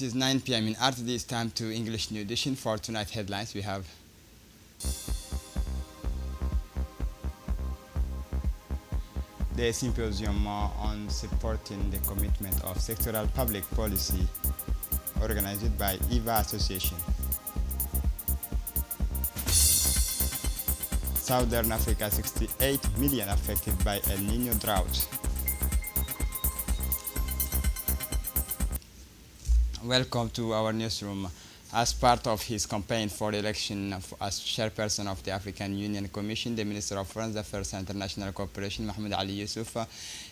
it is 9 p.m. in RTD. It's time to English New Edition. For tonight headlines, we have the symposium on supporting the commitment of sectoral public policy organized by EVA Association. Southern Africa, 68 million affected by El Nino drought. Welcome to our newsroom. As part of his campaign for election as chairperson of the African Union Commission, the Minister of Foreign Affairs and International Cooperation, Mahmoud Ali Yusuf,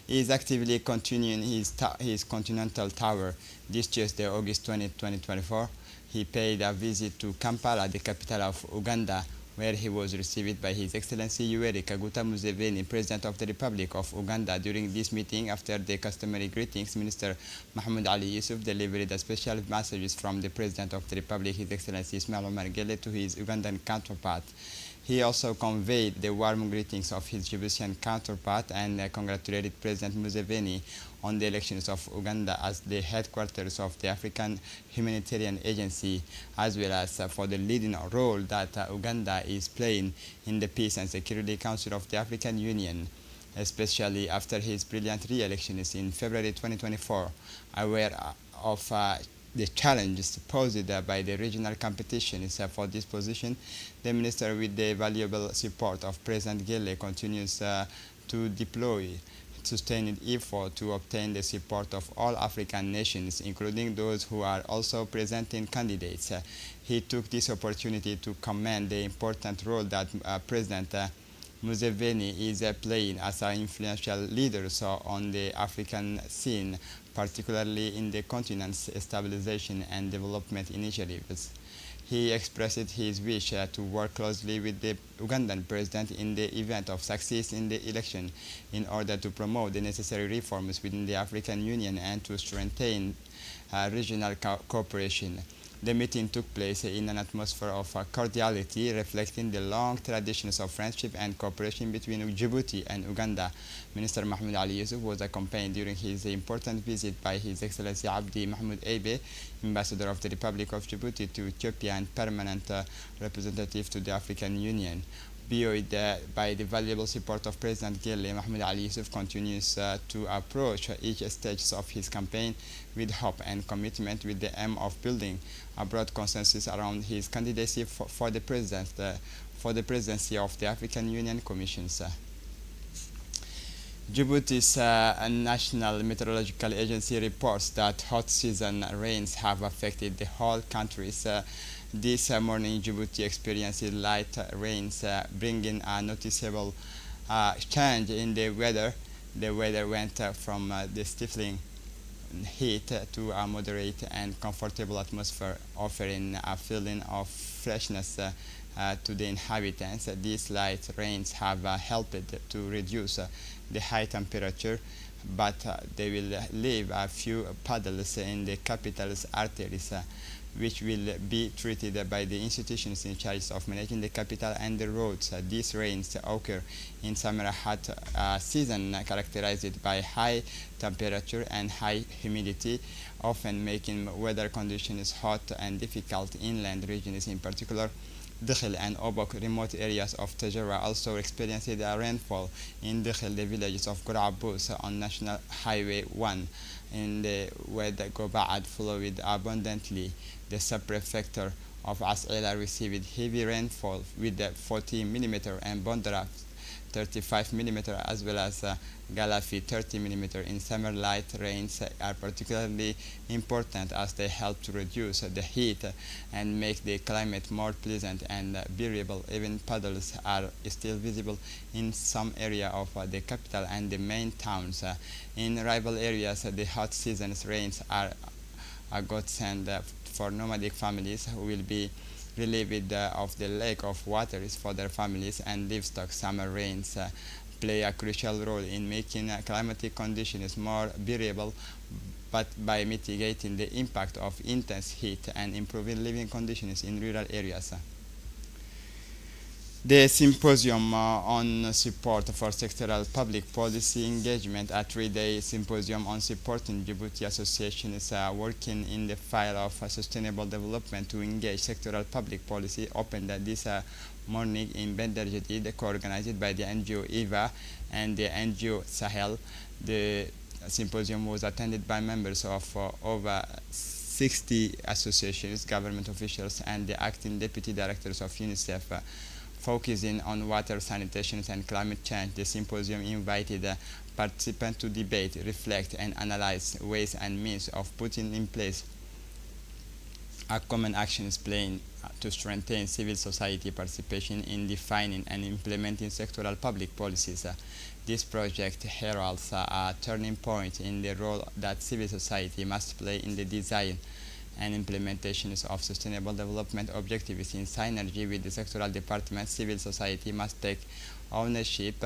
is actively continuing his continental tour. This Tuesday, August 20, 2024, he paid a visit to Kampala, the capital of Uganda, where he was received by His Excellency Yoweri Kaguta Museveni, President of the Republic of Uganda. During this meeting, after the customary greetings, Minister Mahmoud Ali Yusuf delivered a special messages from the President of the Republic, His Excellency Ismail Omar Guelleh, to his Ugandan counterpart. He also conveyed the warm greetings of his Djiboutian counterpart and congratulated President Museveni on the elections of Uganda as the headquarters of the African Humanitarian Agency, as well as for the leading role that Uganda is playing in the Peace and Security Council of the African Union, especially after his brilliant re-election in February 2024. Aware of the challenges posed by the regional competitions for this position, the minister, with the valuable support of President Guelleh, continues to deploy sustained effort to obtain the support of all African nations, including those who are also presenting candidates. He took this opportunity to commend the important role that President Museveni is playing as an influential leader on the African scene, particularly in the continent's stabilization and development initiatives. He expressed his wish to work closely with the Ugandan president in the event of success in the election in order to promote the necessary reforms within the African Union and to strengthen regional cooperation. The meeting took place in an atmosphere of cordiality, reflecting the long traditions of friendship and cooperation between Djibouti and Uganda. Minister Mahmoud Ali Yusuf was accompanied during his important visit by His Excellency Abdi Mahmoud Abe, Ambassador of the Republic of Djibouti to Ethiopia and permanent representative to the African Union. Buoyed by the valuable support of President Guelleh, Mahmoud Ali Yusuf continues to approach each stage of his campaign with hope and commitment, with the aim of building a broad consensus around his candidacy for the presidency of the African Union Commission. Djibouti's National Meteorological Agency reports that hot season rains have affected the whole country. This morning, Djibouti experienced light rains, bringing a noticeable change in the weather. The weather went from the stifling heat to a moderate and comfortable atmosphere, offering a feeling of freshness to the inhabitants. These light rains have helped to reduce the high temperature, but they will leave a few puddles in the capital's arteries, which will be treated by the institutions in charge of managing the capital and the roads. These rains occur in summer hot season, characterized by high temperature and high humidity, often making weather conditions hot and difficult. Inland regions, in particular Dakhil and Obok, remote areas of Tajara, also experienced a rainfall. In Dakhil, the villages of Gourabous on National Highway 1 in the Wed Goba'ad flowed abundantly. The sub-prefecture of As'ila received heavy rainfall with 40 mm and Bondara 35 mm, as well as Galafi 30 mm. In summer, light rains are particularly important as they help to reduce the heat and make the climate more pleasant and bearable. Even puddles are still visible in some area of the capital and the main towns. In rival areas, the hot season's rains are a godsend for nomadic families who will be relieved of the lack of waters for their families and livestock. Summer rains play a crucial role in making climatic conditions more bearable, but by mitigating the impact of intense heat and improving living conditions in rural areas. The symposium on support for sectoral public policy engagement, a three-day symposium on supporting Djibouti Association is working in the file of sustainable development to engage sectoral public policy, opened this morning in Bandar Jadid, co-organized by the NGO EVA and the NGO Sahel. The symposium was attended by members of over 60 associations, government officials, and the acting deputy directors of UNICEF. Focusing on water, sanitation, and climate change, the symposium invited participants to debate, reflect, and analyze ways and means of putting in place a common action plan to strengthen civil society participation in defining and implementing sectoral public policies. This project heralds a turning point in the role that civil society must play in the design and implementations of sustainable development objectives in synergy with the sectoral departments. Civil society must take ownership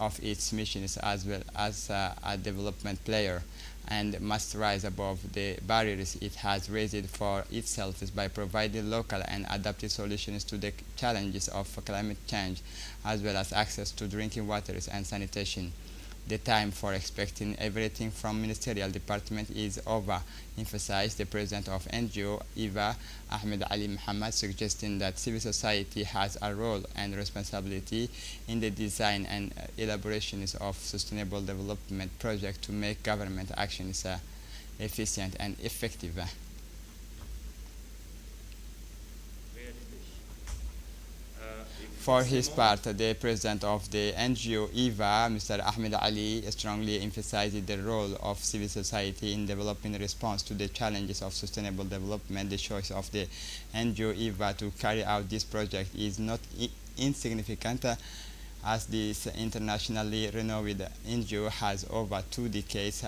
of its missions as well as a development player, and must rise above the barriers it has raised for itself by providing local and adaptive solutions to the challenges of climate change, as well as access to drinking water and sanitation. The time for expecting everything from ministerial department is over, emphasized the president of NGO EVA, Ahmed Ali Muhammad, suggesting that civil society has a role and responsibility in the design and elaborations of sustainable development projects to make government actions efficient and effective. For his part, the president of the NGO EVA, Mr. Ahmed Ali, strongly emphasized the role of civil society in developing a response to the challenges of sustainable development. The choice of the NGO EVA to carry out this project is not insignificant, as this internationally renowned NGO has over 2 decades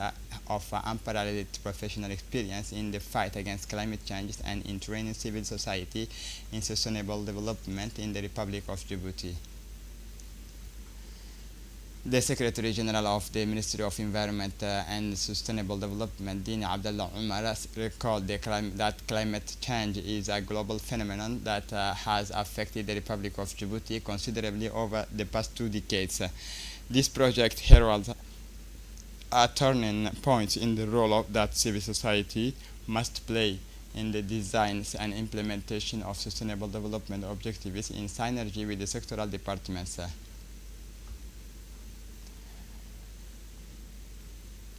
of unparalleled professional experience in the fight against climate change and in training civil society in sustainable development in the Republic of Djibouti. The Secretary General of the Ministry of Environment and Sustainable Development, Dini Abdullah Umar, recalled that climate change is a global phenomenon that has affected the Republic of Djibouti considerably over the past 2 decades. This project heralds a turning point in the role that civil society must play in the design and implementation of sustainable development objectives in synergy with the sectoral departments.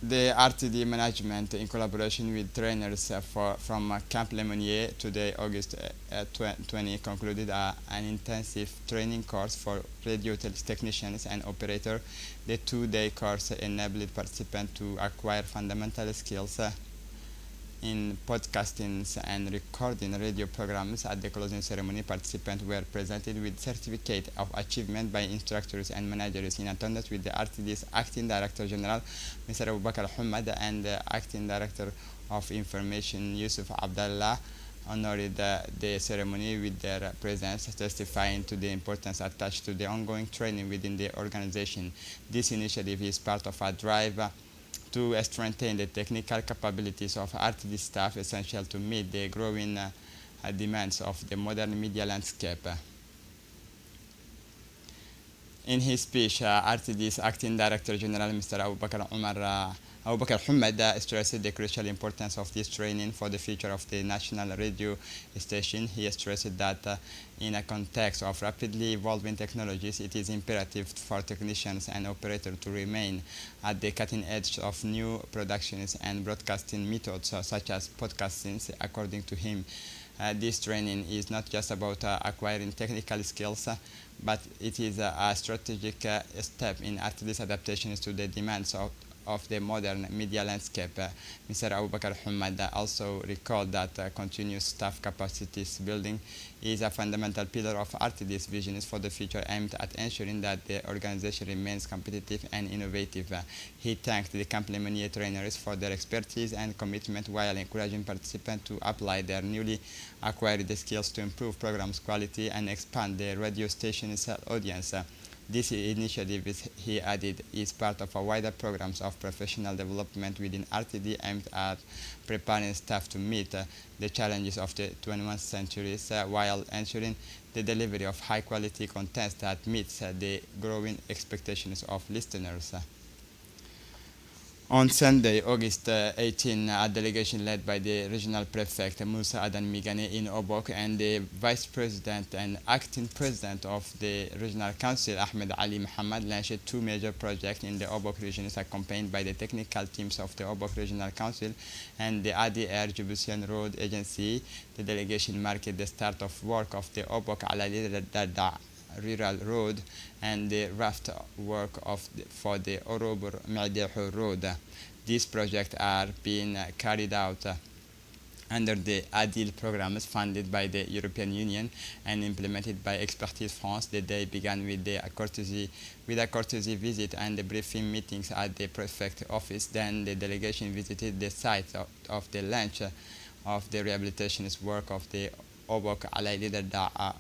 The RTD management, in collaboration with trainers from Camp Lemonnier to the August 20, concluded an intensive training course for radio technicians and operators. The 2-day course enabled participants to acquire fundamental skills in podcasting and recording radio programs. At the closing ceremony, participants were presented with certificate of achievement by instructors and managers in attendance with the RTD's Acting Director General, Mr. Abu Bakr Hamad, and the Acting Director of Information, Yusuf Abdallah, honored the ceremony with their presence, testifying to the importance attached to the ongoing training within the organization. This initiative is part of a drive to strengthen the technical capabilities of RTD staff, essential to meet the growing demands of the modern media landscape. In his speech, RTD's Acting Director General, Mr. Abu Bakr Hamad, stressed the crucial importance of this training for the future of the national radio station. He stressed that in a context of rapidly evolving technologies, it is imperative for technicians and operators to remain at the cutting edge of new productions and broadcasting methods such as podcasting. According to him, this training is not just about acquiring technical skills, but it is a strategic step in RTD's adaptations to the demands of the modern media landscape. Mr. Abu Bakr Hamad also recalled that continuous staff capacities building is a fundamental pillar of RTD's visions for the future, aimed at ensuring that the organization remains competitive and innovative. He thanked the Camp Lemonnier trainers for their expertise and commitment, while encouraging participants to apply their newly acquired skills to improve programs quality and expand the radio station's audience. This initiative, he added, is part of a wider program of professional development within RTD aimed at preparing staff to meet the challenges of the 21st century while ensuring the delivery of high-quality content that meets the growing expectations of listeners. On Sunday, August 18, a delegation led by the regional prefect Musa Adan Migane in Obok and the vice president and acting president of the regional council Ahmed Ali Muhammad launched two major projects in the Obok region, accompanied by the technical teams of the Obok Regional Council and the ADR Djiboutian Road Agency. The delegation marked the start of work of the Obok Alali Dada Rural Road and the raft work for the Orobur Ma'deho Road. These projects are being carried out under the ADIL programs funded by the European Union and implemented by Expertise France. The day began with a courtesy visit and the briefing meetings at the prefect office. Then the delegation visited the site of the launch of the rehabilitation work of the Obok Alali Dada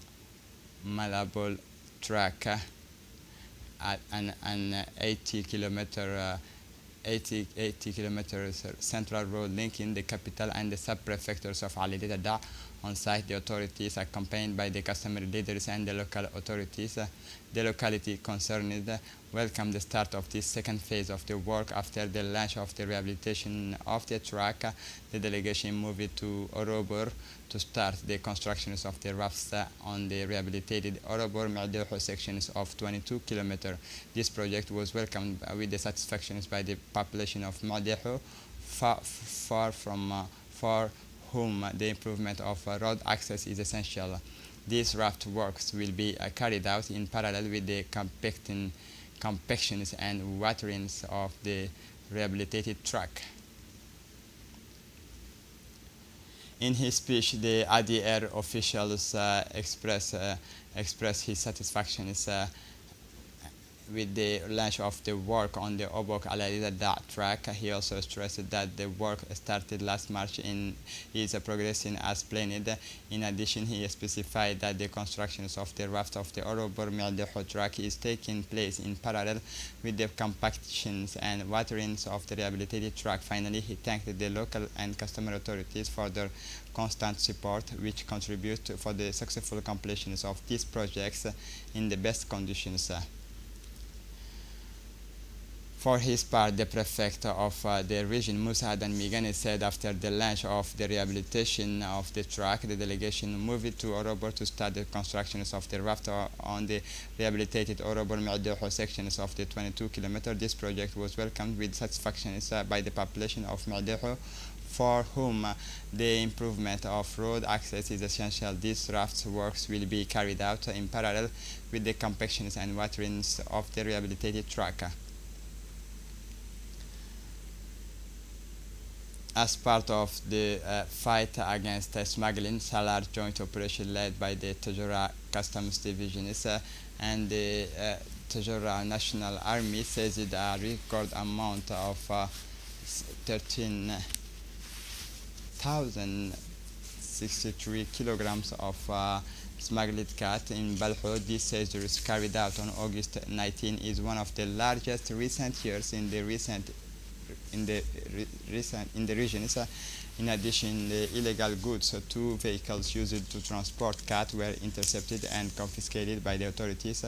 Malabol track at an 80 kilometers central road linking the capital and the sub-prefectures of Ali Dada. On site, the authorities, accompanied by the customary leaders and the local authorities, the locality concerned, welcomed the start of this second phase of the work. After the launch of the rehabilitation of the track, the delegation moved to Orobur to start the constructions of the rafts on the rehabilitated Orobur Ma'deho sections of 22 kilometers. This project was welcomed with the satisfaction by the population of Ma'deho, for whom the improvement of road access is essential. These raft works will be carried out in parallel with the compactions and waterings of the rehabilitated track. In his speech, the ADR officials expressed his satisfaction with the launch of the work on the Obok Alali Dada track. He also stressed that the work started last March and is progressing as planned. In addition, he specified that the construction of the raft of the Orobur Ma'deho track is taking place in parallel with the compactions and waterings of the rehabilitated track. Finally, he thanked the local and customer authorities for their constant support, which contribute for the successful completion of these projects in the best conditions. For his part, the prefect of the region, Musa Adan Migane, said after the launch of the rehabilitation of the track, the delegation moved to Orobur to start the construction of the raft on the rehabilitated Orobur Ma'deho sections of the 22 kilometers. This project was welcomed with satisfaction by the population of Ma'deho, for whom the improvement of road access is essential. These raft works will be carried out in parallel with the compactions and waterings of the rehabilitated track. As part of the fight against smuggling, Salar joint operation led by the Tajura Customs Division and the Tajura National Army seized a record amount of 13,063 kilograms of smuggled cat in Balho. This seizure, carried out on August 19, is one of the largest recent years in the region. In addition, the illegal goods, two vehicles used to transport cat, were intercepted and confiscated by the authorities.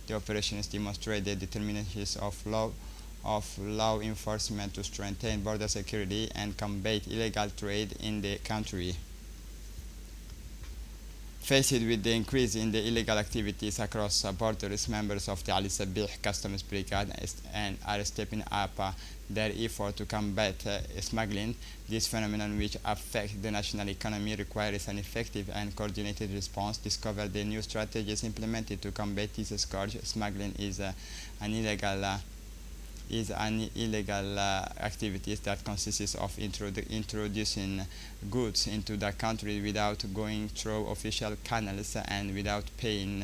The operations demonstrate the determination of law enforcement to strengthen border security and combat illegal trade in the country. Faced with the increase in the illegal activities across borders, members of the Ali Sabih Customs Brigade are stepping up their effort to combat smuggling. This phenomenon, which affects the national economy, requires an effective and coordinated response. Discover the new strategies implemented to combat this scourge. Smuggling is an illegal activities that consists of introducing goods into the country without going through official channels and without paying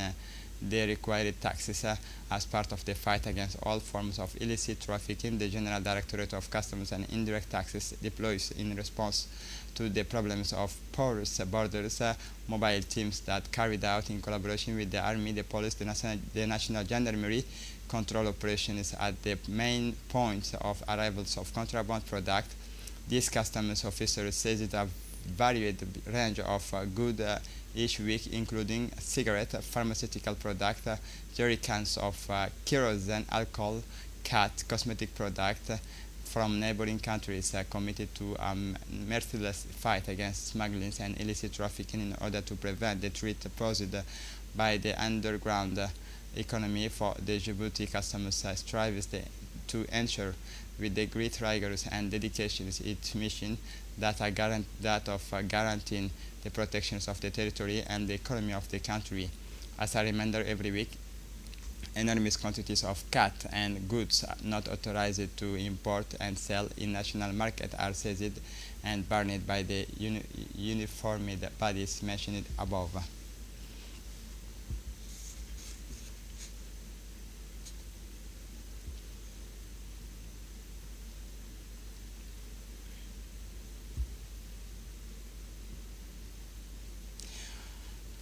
the required taxes. As part of the fight against all forms of illicit trafficking, the General Directorate of Customs and Indirect Taxes deploys in response to the problems of porous borders. Mobile teams that carried out in collaboration with the army, the police, the national gendarmerie control operations at the main points of arrivals of contraband product. These customs officers says it a varied range of goods each week, including cigarette, pharmaceutical product, jerry cans of kerosene, alcohol, cat, cosmetic product from neighboring countries, committed to a merciless fight against smuggling and illicit trafficking in order to prevent the threat posed by the underground economy. For the Djibouti customs strives to ensure with the great rigors and dedication its mission that of guaranteeing the protections of the territory and the economy of the country. As a reminder, every week enormous quantities of cat and goods not authorized to import and sell in national market are seized and burned by the uniformed bodies mentioned above.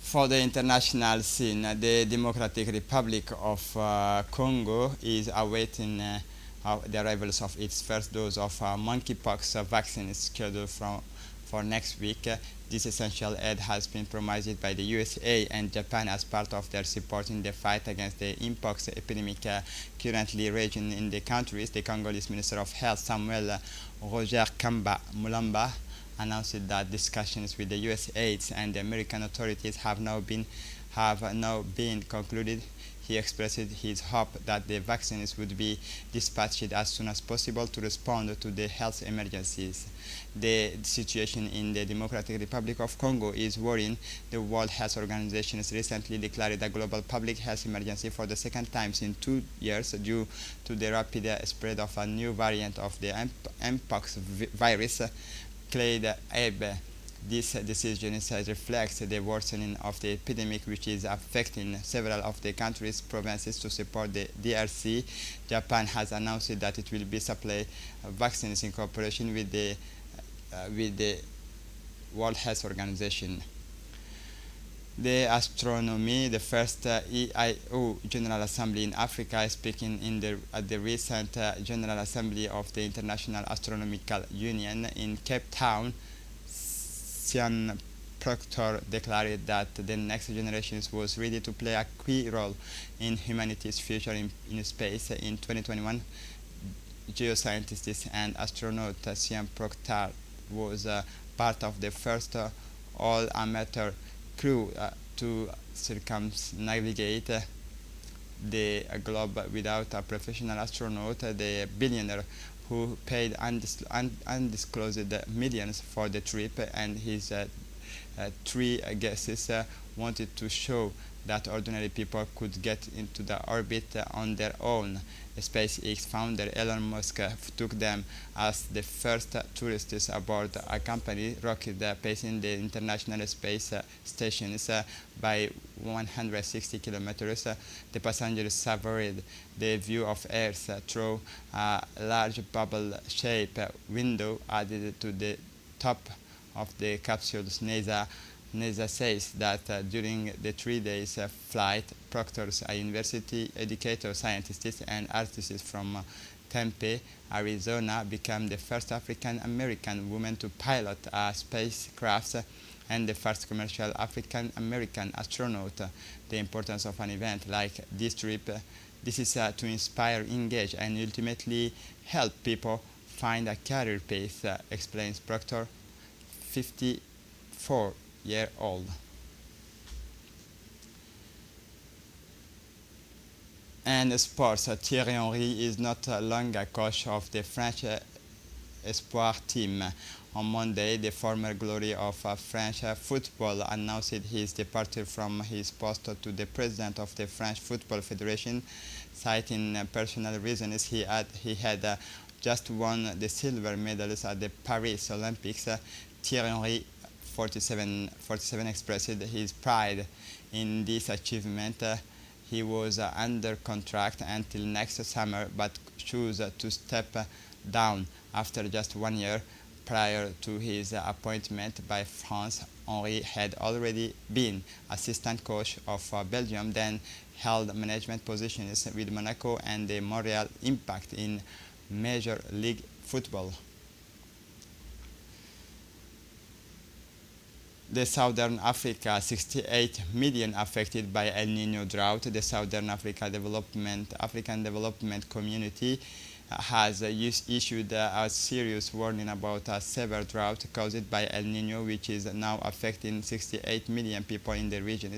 For the international scene, the Democratic Republic of Congo is awaiting the arrivals of its first dose of monkeypox vaccine scheduled for next week. This essential aid has been promised by the USA and Japan as part of their support in the fight against the mpox epidemic currently raging in the countries. The Congolese Minister of Health, Samuel Roger Kamba Mulamba, announced that discussions with the US aides and the American authorities have now been concluded. He expressed his hope that the vaccines would be dispatched as soon as possible to respond to the health emergencies. The situation in the Democratic Republic of Congo is worrying. The World Health Organization has recently declared a global public health emergency for the second time in 2 years due to the rapid spread of a new variant of the mpox virus, Clade Abe. This decision reflects the worsening of the epidemic, which is affecting several of the country's provinces. To support the DRC, Japan has announced that it will be supply vaccines in cooperation with the World Health Organization. The astronomy, the first EIO General Assembly in Africa, speaking at the recent General Assembly of the International Astronomical Union in Cape Town, Sian Proctor declared that the next generation was ready to play a key role in humanity's future in space. In 2021, geoscientist and astronaut Sian Proctor was part of the first all-amateur crew to circumnavigate the globe without a professional astronaut. The billionaire who paid undisclosed millions for the trip and his three guests wanted to show that ordinary people could get into the orbit on their own. SpaceX founder Elon Musk took them as the first tourists aboard a company rocket pacing the International Space Stations by 160 kilometers. The passengers savored the view of Earth through a large bubble-shaped window added to the top of the capsule's NASA says that during the 3 days flight, proctors, a university educator, scientists, and artists from Tempe, Arizona, became the first African-American woman to pilot a spacecraft and the first commercial African-American astronaut. The importance of an event like this trip, this is to inspire, engage, and ultimately help people find a career path, explains Proctor, 54-year-old. And sports, Thierry Henry is not longer coach of the French Espoir team. On Monday, the former glory of French football announced his departure from his post to the president of the French Football Federation, citing personal reasons. He had just won the silver medals at the Paris Olympics. Thierry Henry, 47, expressed his pride in this achievement. He was under contract until next summer, but chose to step down after just 1 year. Prior to his appointment by France, Henry had already been assistant coach of Belgium, then held management positions with Monaco and the Montreal Impact in Major League Football. The Southern Africa, 68 million affected by El Nino drought. The Southern African Development Community has issued a serious warning about a severe drought caused by El Nino, which is now affecting 68 million people in the region.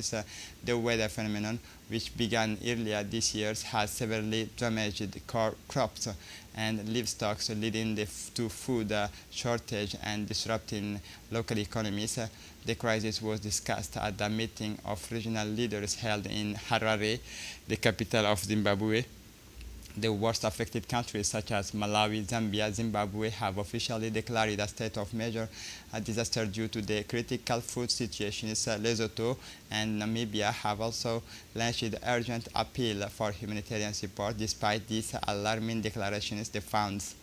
The weather phenomenon, which began earlier this year, has severely damaged crops and livestock, leading to food shortage and disrupting local economies. The crisis was discussed at the meeting of regional leaders held in Harare, the capital of Zimbabwe. The worst affected countries such as Malawi, Zambia, Zimbabwe have officially declared a state of major disaster due to the critical food situation. Lesotho and Namibia have also launched urgent appeal for humanitarian support. Despite these alarming declarations, the funds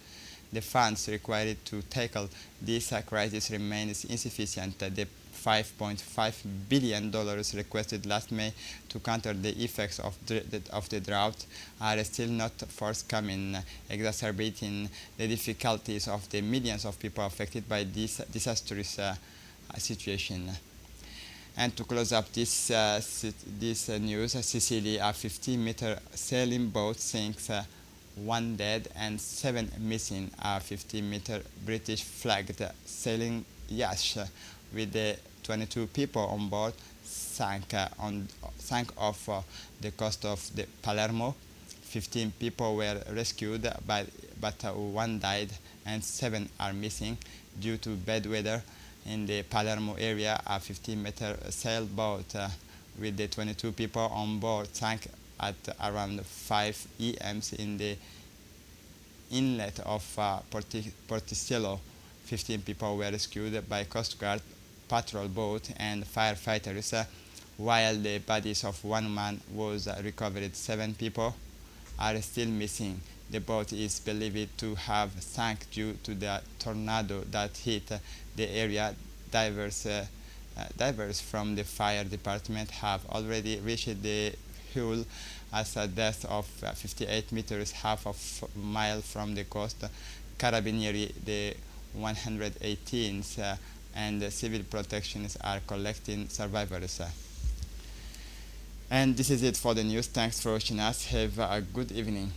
required to tackle this crisis remains insufficient. The $5.5 billion requested last May to counter the effects of the drought are still not forthcoming, exacerbating the difficulties of the millions of people affected by this disastrous situation. And to close up this news, Sicily, a 50-meter sailing boat sinks, 1 dead and 7 missing. A 50-meter British flagged sailing yacht with the 22 people on board sank off the coast of the Palermo. 15 people were rescued, but 1 died and 7 are missing due to bad weather in the Palermo area. A 50-meter sailboat with the 22 people on board sank at around 5 a.m. in the inlet of Porticello. 15 people were rescued by Coast Guard patrol boat and firefighters, while the bodies of 1 man was recovered. 7 people are still missing. The boat is believed to have sunk due to the tornado that hit the area. Divers from the fire department have already reached the hull at a depth of 58 meters, half a mile from the coast. Carabinieri, the 118th, and civil protections are collecting survivors. And this is it for the news. Thanks for watching us. Have a good evening.